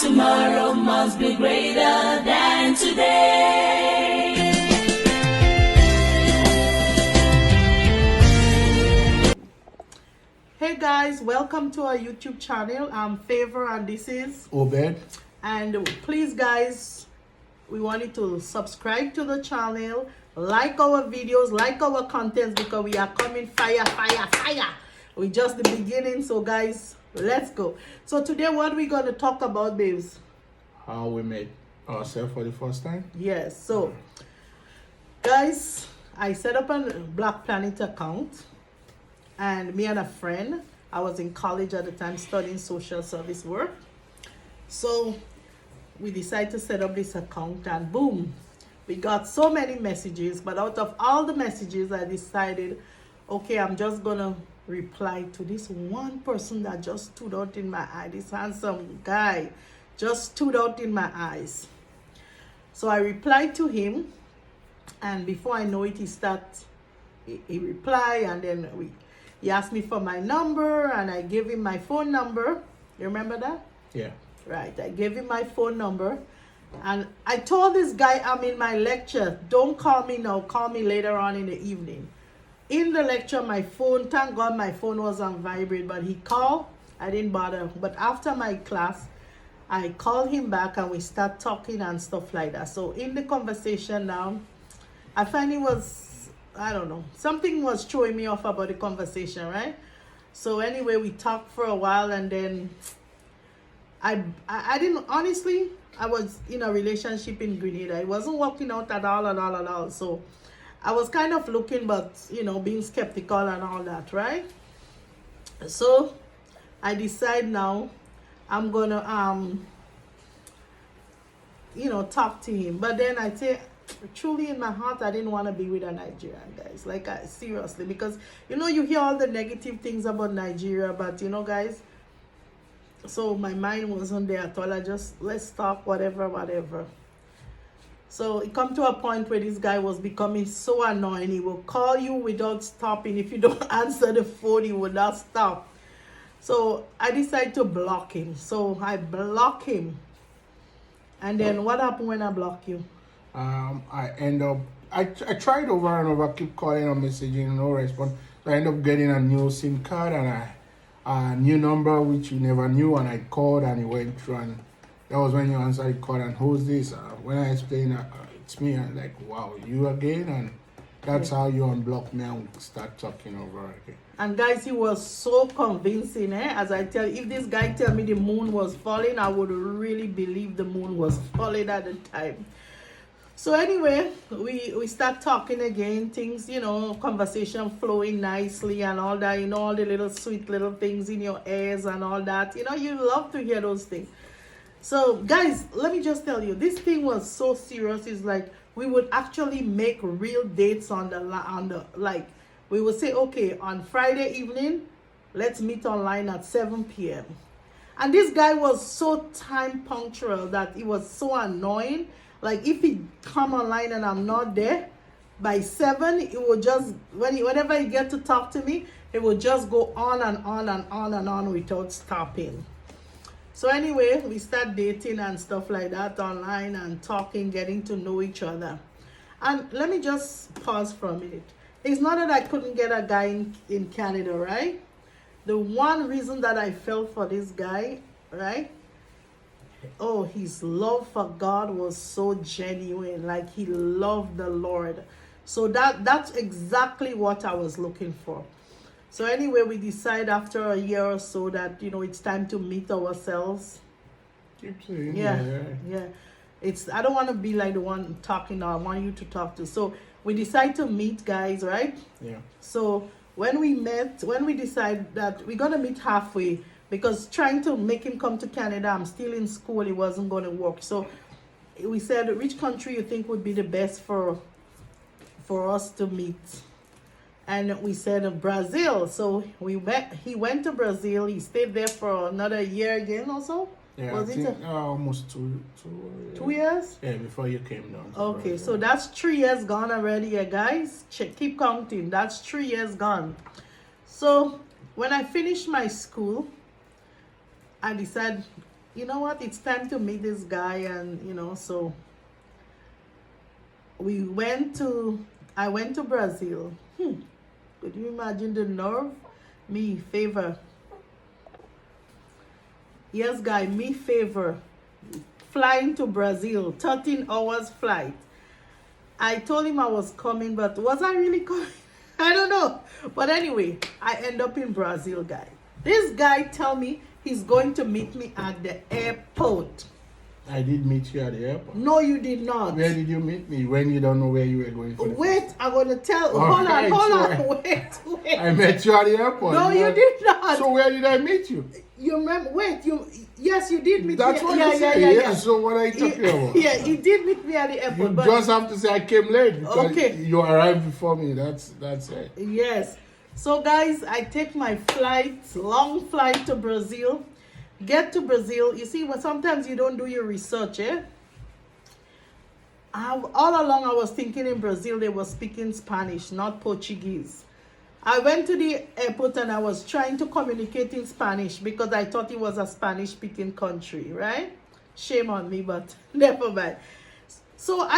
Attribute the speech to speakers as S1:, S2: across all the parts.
S1: Tomorrow must be greater than today.
S2: Hey guys, welcome to our YouTube channel. I'm Favor and this is
S3: Obed.
S2: And please guys, we want you to subscribe to the channel, like our videos, like our contents, because we are coming fire. We just the beginning. So guys, let's go. So today what we're going to talk about, babes?
S3: How we met ourselves for the first time.
S2: Yes. So guys, I set up a Black Planet account, and me and a friend, I was in college at the time studying social service work. So we decided to set up this account, and boom, we got so many messages. But out of all the messages, I decided, okay, I'm just gonna reply to this one person that just stood out in my eye. This handsome guy just stood out in my eyes. So I replied to him, and before I know it, he replied, and then he asked me for my number, and I gave him my phone number. You remember that?
S3: Yeah.
S2: Right. I gave him my phone number, and I told this guy I'm in my lecture. Don't call me now. Call me later on in the evening. In the lecture, my phone, thank God my phone was on vibrate, but he called. I didn't bother. But after my class, I called him back and we start talking and stuff like that. So in the conversation now, I find it was, I don't know, something was throwing me off about the conversation, right? So anyway, we talked for a while, and then I didn't, honestly, I was in a relationship in Grenada. It wasn't working out at all. So I was kind of looking, but, being skeptical and all that, right? So I decide now I'm gonna, talk to him. But then I say, truly in my heart, I didn't want to be with a Nigerian, guys. Like, seriously, because, you hear all the negative things about Nigeria, but, guys, so my mind wasn't there at all. Let's talk, whatever. So it come to a point where this guy was becoming so annoying. He will call you without stopping. If you don't answer the phone, he would not stop. So I decided to block him. So I block him. And then what happened when I block you?
S3: I tried over and over, keep calling or messaging, no response. So I end up getting a new SIM card and a new number which you never knew, and I called and it went through, and that was when you answered the call. And who's this? When I explained, it's me, I'm like, wow, you again? And that's how you unblock me and we start talking over again.
S2: And guys, he was so convincing, as I tell you, if this guy tell me the moon was falling, I would really believe the moon was falling at the time. So anyway, we start talking again, things, conversation flowing nicely and all that, all the little sweet little things in your ears and all that. You love to hear those things. So guys, let me just tell you, this thing was so serious. It's like we would actually make real dates on the we would say, okay, on Friday evening, let's meet online at 7 p.m. And this guy was so time punctual that it was so annoying. Like, if he come online and I'm not there, by 7, it will just, whenever he get to talk to me, it will just go on and on without stopping. So anyway, we start dating and stuff like that online and talking, getting to know each other. And let me just pause for a minute. It's not that I couldn't get a guy in Canada, right? The one reason that I fell for this guy, right? Oh, his love for God was so genuine. Like, he loved the Lord. So that's exactly what I was looking for. So anyway, we decide after a year or so that, it's time to meet ourselves.
S3: Keep saying,
S2: Yeah. I don't want to be like the one talking now. I want you to talk to. So we decide to meet, guys, right?
S3: Yeah.
S2: So when we decide that we're going to meet halfway, because trying to make him come to Canada, I'm still in school, it wasn't going to work. So we said, which country you think would be the best for us to meet? And we said Brazil. So he went to Brazil. He stayed there for another year again also.
S3: Yeah,
S2: was
S3: I
S2: it
S3: think, almost two
S2: 2 years?
S3: Yeah, before you came down.
S2: Okay, so that's 3 years gone already, yeah, guys. Keep counting. That's 3 years gone. So when I finished my school, I decided you know what, it's time to meet this guy. And so I went to Brazil. Could you imagine the nerve? Me favor. Yes, guy, me favor. Flying to Brazil, 13 hours flight. I told him I was coming, but was I really coming? I don't know. But anyway, I end up in Brazil, guy. This guy tell me he's going to meet me at the airport.
S3: I did meet you at the airport.
S2: No, you did not.
S3: Where did you meet me when you don't know where you were going for the
S2: Wait,
S3: first
S2: I'm gonna tell.
S3: All
S2: Hold
S3: right,
S2: on. Wait.
S3: I met you at the airport.
S2: No, you did not.
S3: So where did I meet you?
S2: You remember? Wait, yes, you did meet
S3: That's
S2: me.
S3: what I said.
S2: Yeah.
S3: So what are you talking about?
S2: Yeah, you did meet me at the
S3: You
S2: airport. But
S3: just have to say I came late because
S2: Okay.
S3: you arrived before me. That's it.
S2: yes. So guys, I take my long flight to Brazil. Get to Brazil. You see, when sometimes you don't do your research, eh? All along I was thinking in Brazil they were speaking Spanish, not Portuguese. I went to the airport and I was trying to communicate in Spanish because I thought it was a Spanish speaking country, right? Shame on me, but never mind. So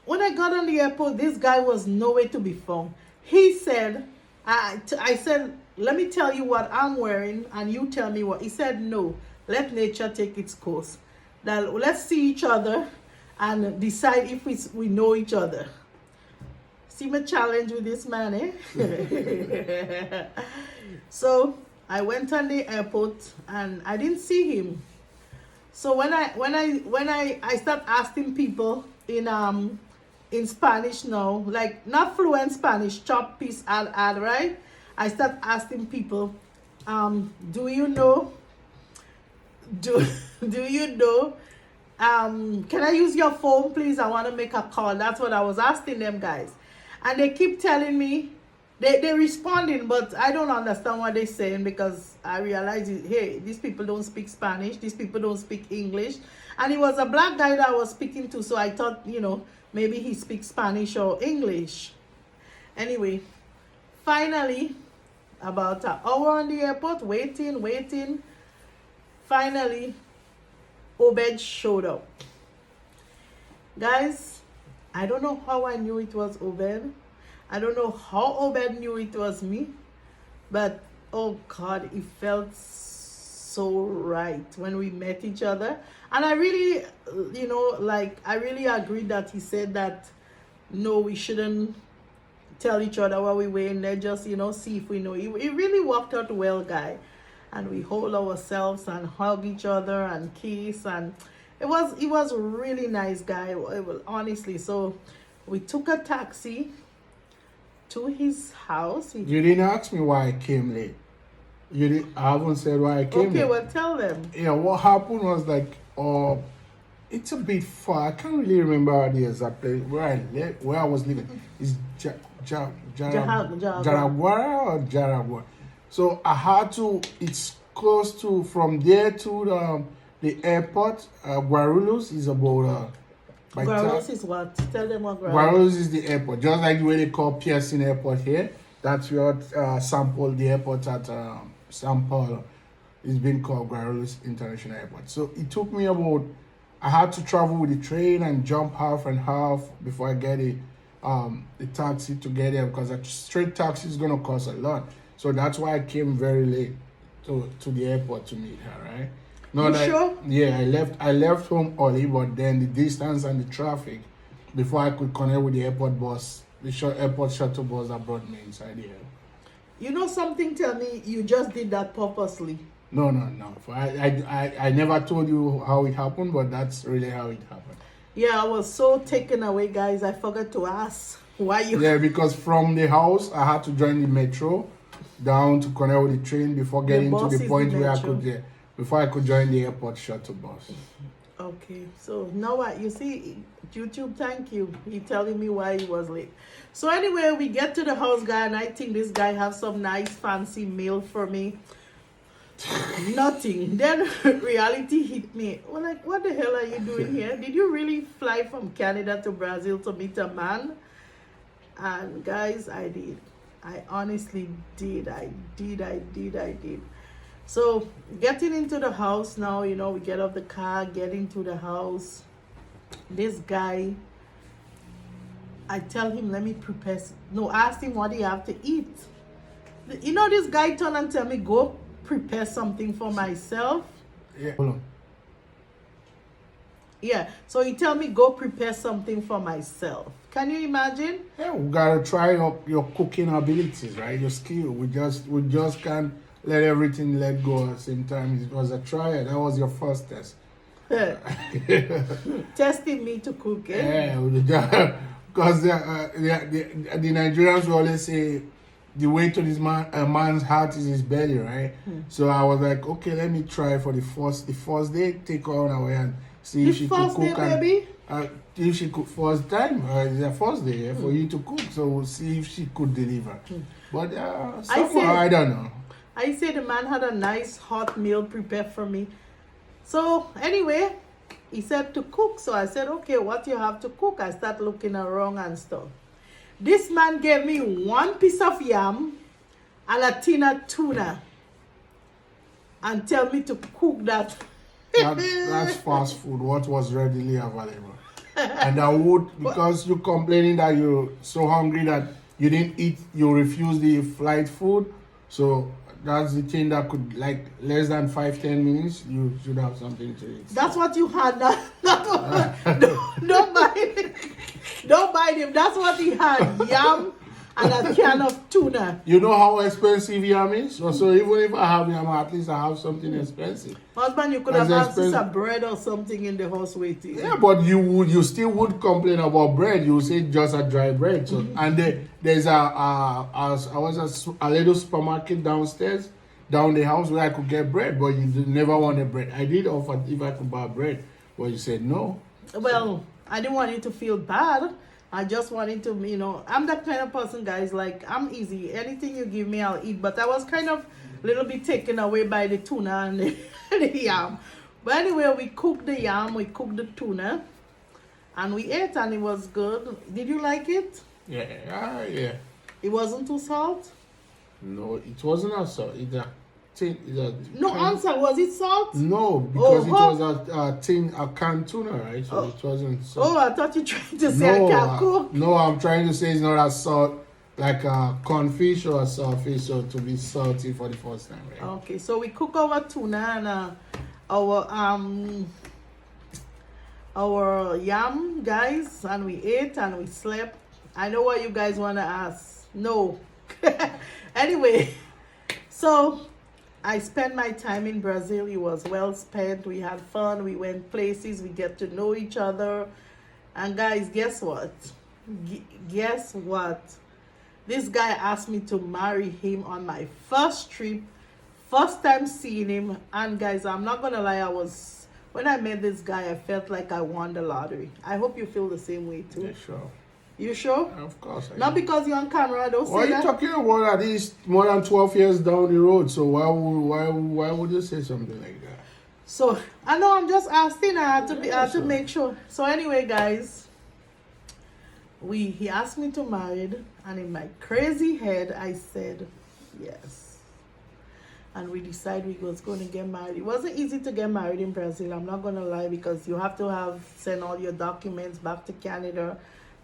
S2: when I got on the airport, this guy was nowhere to be found. He said, I said, let me tell you what I'm wearing and you tell me what. He said, no, let nature take its course. Now, let's see each other and decide if we know each other. See my challenge with this man, eh? So I went on the airport and I didn't see him. So when I start asking people in Spanish now, like not fluent Spanish, chop piece add, right? I start asking people, do you know? Do you know? Can I use your phone, please? I want to make a call. That's what I was asking them guys. And they keep telling me, they're responding, but I don't understand what they're saying because I realize, hey, these people don't speak Spanish. These people don't speak English. And it was a black guy that I was speaking to, so I thought, maybe he speaks Spanish or English. Anyway, finally, about an hour on the airport, waiting. Finally, Obed showed up. Guys, I don't know how I knew it was Obed. I don't know how Obed knew it was me. But, oh God, it felt so right when we met each other. And I really, I really agreed that he said that, no, we shouldn't tell each other what we were in there, just, see if we know. It really worked out well, guy. And we hold ourselves and hug each other and kiss, and it was really nice, guy. Honestly. So we took a taxi to his house.
S3: You didn't ask me why I came late. I haven't said why I came late.
S2: Okay, well, tell them.
S3: Yeah, what happened was it's a bit far. I can't really remember the exact place where I was living. It's Jaraguara or Jaragua. So I had to. It's close to from there to the airport. Guarulhos is about.
S2: Guarulhos is what? Tell them what
S3: Guarulhos is the airport, just like the way they call Pearson Airport here. That's what the airport at São Paulo is being called Guarulhos International Airport. So it took me about. I had to travel with the train and jump half and half before I get a taxi to get there because a straight taxi is gonna cost a lot. So that's why I came very late to the airport to meet her, right?
S2: Sure?
S3: Yeah, I left home early, but then the distance and the traffic before I could connect with the airport bus, airport shuttle bus that brought me inside the airport.
S2: You know something? Tell me you just did that purposely.
S3: No. I never told you how it happened, but that's really how it happened.
S2: Yeah, I was so taken away, guys. I forgot to ask why you.
S3: Yeah, because from the house I had to join the metro down to connect with the train before getting to the point where before I could join the airport shuttle bus.
S2: Okay, so now what you see, YouTube, thank you. He telling me why he was late. So anyway, we get to the house, guy, and I think this guy have some nice fancy meal for me. Nothing. Then reality hit me. Well, like, what the hell are you doing here? Did you really fly from Canada to Brazil to meet a man? And guys, I did. I honestly did. I did. So getting into the house now, you know, we get off the car, get into the house. This guy, I tell him, let me prepare. No, I asked him what do you have to eat. You know, this guy turned and tell me, go prepare something for myself.
S3: Yeah. Hold on.
S2: Yeah, so he tell me, go prepare something for myself. Can you imagine?
S3: Yeah, we gotta try your cooking abilities, right? Your skill. We just can't let everything let go at the same time. It was a trial. That was your first test.
S2: Testing me to cook, eh?
S3: Yeah, because the Nigerians will always say the way to this a man's heart is his belly, right? So I was like, okay, let me try for the first day, take her on away and see if she could
S2: First
S3: cook.
S2: day, baby?
S3: If she could first time, it's the first day for you to cook. So we'll see if she could deliver. But I don't know.
S2: I say the man had a nice hot meal prepared for me. So anyway, he said to cook. So I said, okay, what you have to cook? I start looking around and stuff. This man gave me one piece of yam and a tin of tuna and tell me to cook that.
S3: That's fast food. What was readily available. And I would, because you're complaining that you're so hungry that you didn't eat, you refused the flight food. So that's the thing that could, like, less than 5-10 minutes, you should have something to eat.
S2: That's what you had. Don't buy it. Don't buy him. That's what he had. Yam and a can of tuna.
S3: You know how expensive yam is? So even if I have yam, at least I have something expensive.
S2: Husband, you could have had some bread or something in the house waiting.
S3: Yeah, but you still would complain about bread. You say just a dry bread. So and there's a little supermarket downstairs, down the house where I could get bread, but you never wanted bread. I did offer if I could buy bread, but you said no.
S2: Well, I didn't want you to feel bad. I just wanted to, you know, I'm that kind of person, guys. Like, I'm easy. Anything you give me, I'll eat. But I was kind of a little bit taken away by the tuna and the yam. But anyway, we cooked the yam, we cooked the tuna, and we ate, and it was good. Did you like it?
S3: Yeah, yeah.
S2: It wasn't too salt?
S3: No, it wasn't a salt.
S2: Answer. Was it salt?
S3: No, because it was a canned tuna, right? So it wasn't salt.
S2: Oh, I thought you tried to say I can't cook.
S3: No, I'm trying to say it's not a salt, like a cornfish or a saltfish, so to be salty for the first time, right?
S2: Okay, so we cook our tuna and our yam, guys, and we ate and we slept. I know what you guys want to ask. No. Anyway, so I spent my time in Brazil. It was well spent. We had fun. We went places. We get to know each other. And guys, guess what? Guess what? This guy asked me to marry him on my first trip. First time seeing him. And guys, I'm not going to lie. When I met this guy, I felt like I won the lottery. I hope you feel the same way too.
S3: Yeah, sure.
S2: You sure?
S3: Of course.
S2: Not because you're on camera, don't say that.
S3: What are you talking about? At least more than 12 years down the road. So why would you say something like that?
S2: So I know I'm just asking. I had to make sure. So anyway, guys, he asked me to marry, and in my crazy head, I said yes. And we decided we was going to get married. It wasn't easy to get married in Brazil. I'm not going to lie, because you have to send all your documents back to Canada.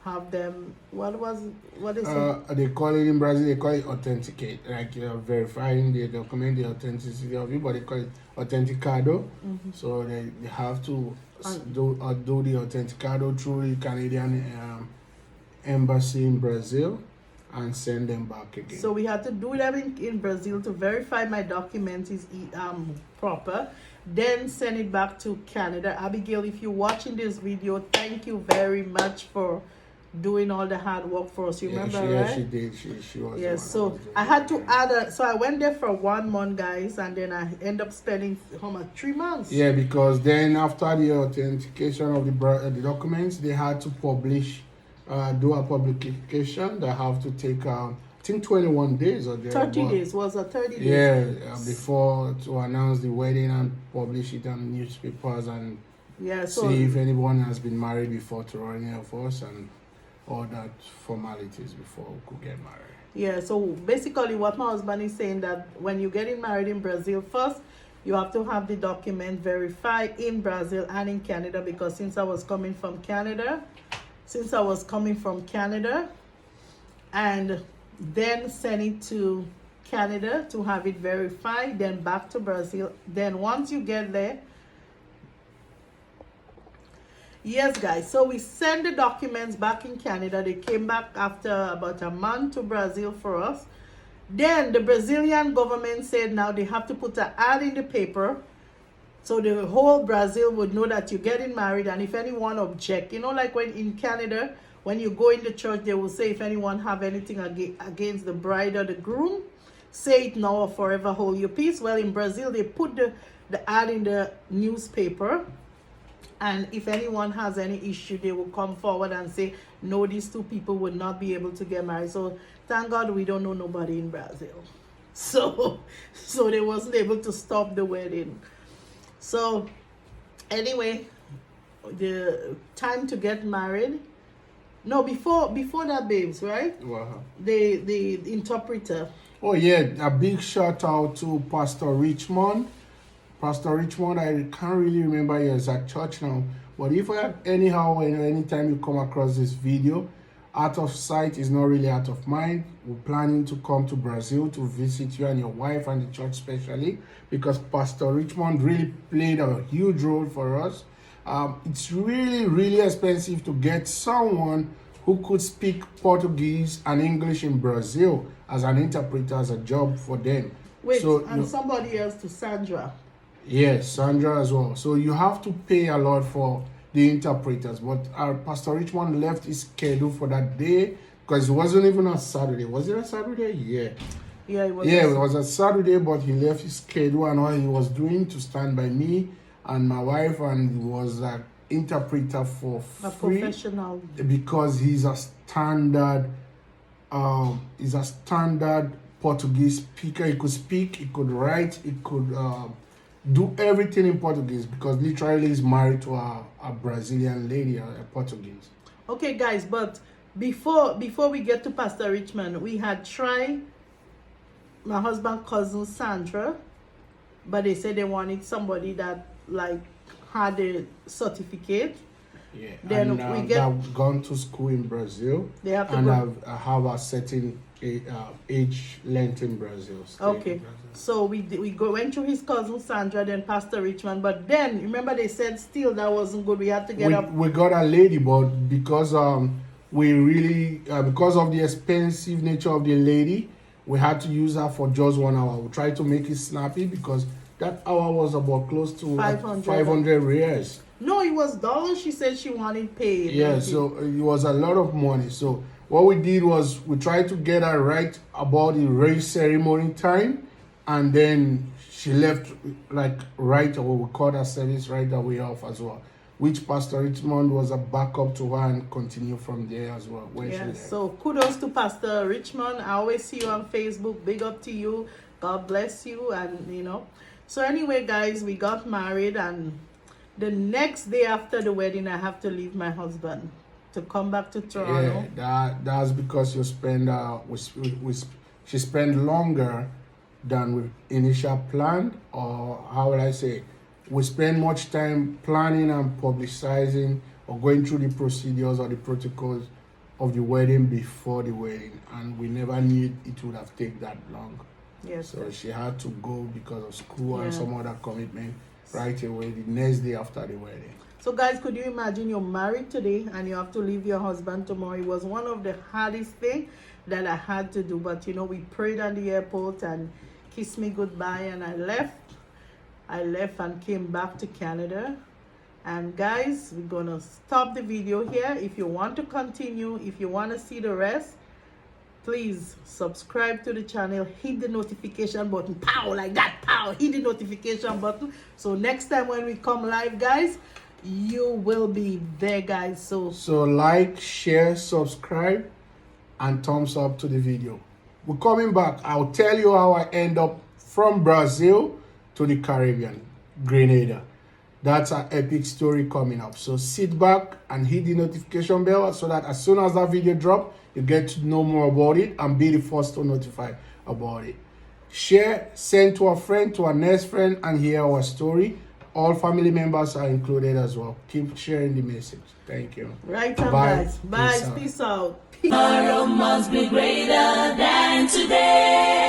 S2: Have them, what is it?
S3: They call it in Brazil, they call it authenticate, like verifying the document, the authenticity of it, but they call it autenticado. So they have to do the autenticado through the Canadian embassy in Brazil and send them back again.
S2: So we had to do that in Brazil to verify my document is proper, then send it back to Canada. Abigail, if you're watching this video, thank you very much for doing all the hard work for us. You remember, right?
S3: Yeah, she did. She was.
S2: Yes, so I had to add so I went there for 1 month, guys, and then I end up spending how much? 3 months.
S3: Yeah, because then after the authentication of the documents, they had to publish, do a publication. They have to take, I think 21 days or
S2: 30 days. Was a 30 days?
S3: Yeah, before to announce the wedding and publish it on newspapers and see if anyone has been married before to any of us and all that formalities before we could get married.
S2: Yeah, so basically what my husband is saying, that when you're getting married in Brazil first, you have to have the document verified in Brazil and in Canada, because since I was coming from Canada, and then send it to Canada to have it verified, then back to Brazil. Then once you get there, yes guys, so we send the documents back in Canada. They came back after about a month to Brazil for us. Then the Brazilian government said now they have to put an ad in the paper, so the whole Brazil would know that you're getting married. And if anyone object, you know, like when in Canada, when you go in the church, they will say if anyone have anything against the bride or the groom, say it now or forever hold your peace. Well, in Brazil, they put the ad in the newspaper, and if anyone has any issue, they will come forward and say, no, these two people would not be able to get married. So thank God we don't know nobody in Brazil. So they wasn't able to stop the wedding. So anyway, the time to get married. No, before that, babes, right?
S3: Wow.
S2: The interpreter.
S3: Oh yeah, a big shout out to Pastor Richmond. Pastor Richmond, I can't really remember your exact church now, but if anytime you come across this video, out of sight is not really out of mind. We're planning to come to Brazil to visit you and your wife and the church especially, because Pastor Richmond really played a huge role for us. It's really expensive to get someone who could speak Portuguese and English in Brazil as an interpreter, as a job for them.
S2: Wait, and somebody else to Sandra.
S3: Yes, Sandra as well. So you have to pay a lot for the interpreters. But our Pastor Richmond left his schedule for that day because it wasn't even a Saturday. Was it a Saturday? Yeah.
S2: Yeah, it was.
S3: Yeah, it was a Saturday, but he left his schedule and all he was doing to stand by me and my wife, and he was an interpreter for free.
S2: A professional.
S3: Because he's a standard Portuguese speaker. He could speak, he could write, he could do everything in Portuguese, because literally he's married to a Brazilian lady, a Portuguese.
S2: Okay, guys, but before we get to Pastor Richmond, we had tried my husband's cousin Sandra, but they said they wanted somebody that like had a certificate.
S3: Yeah,
S2: then
S3: and
S2: we get
S3: they've gone to school in Brazil.
S2: They have to
S3: and
S2: go.
S3: have a certain age length in Brazil.
S2: Okay,
S3: in Brazil.
S2: so went through his cousin Sandra, then Pastor Richmond. But then remember they said still that wasn't good. We had to get up.
S3: We got a lady, but because we really because of the expensive nature of the lady, we had to use her for just 1 hour. We tried to make it snappy because that hour was about close to 500 reais.
S2: No, it was dollars. She said she wanted paid.
S3: Yeah, so it was a lot of money. So what we did was we tried to get her right about the race ceremony time, and then she left like right away. We called her service right away off as well, which Pastor Richmond was a backup to her and continue from there as well.
S2: So kudos to Pastor Richmond. I always see you on Facebook. Big up to you. God bless you. And you know, so anyway, guys, we got married, and the next day after the wedding, I have to leave my husband to come back to Toronto.
S3: Yeah, that's because you spend she spent longer than we initial planned, or how would I say, we spend much time planning and publicizing or going through the procedures or the protocols of the wedding before the wedding, and we never knew it would have taken that long.
S2: Yes.
S3: So she had to go because of school and some other commitment right away the next day after the wedding.
S2: So guys, could you imagine you're married today and you have to leave your husband tomorrow? It was one of the hardest things that I had to do, but you know, we prayed at the airport and kissed me goodbye, and I left and came back to Canada. And guys, we're gonna stop the video here. If you want to continue, if you want to see the rest, please subscribe to the channel, hit the notification button, pow, like that, pow, hit the notification button, so next time when we come live, guys, you will be there, guys. So
S3: like, share, subscribe, and thumbs up to the video. We're coming back. I'll tell you how I end up from Brazil to the Caribbean, Grenada. That's an epic story coming up. So sit back and hit the notification bell so that as soon as that video drop, you get to know more about it and be the first to notify about it. Share, send to a friend, to a next friend, and hear our story. All family members are included as well. Keep sharing the message. Thank you.
S2: Right on,
S3: Bye.
S2: guys. Bye.
S3: Peace out.
S2: Peace out.
S1: Tomorrow must be greater than today.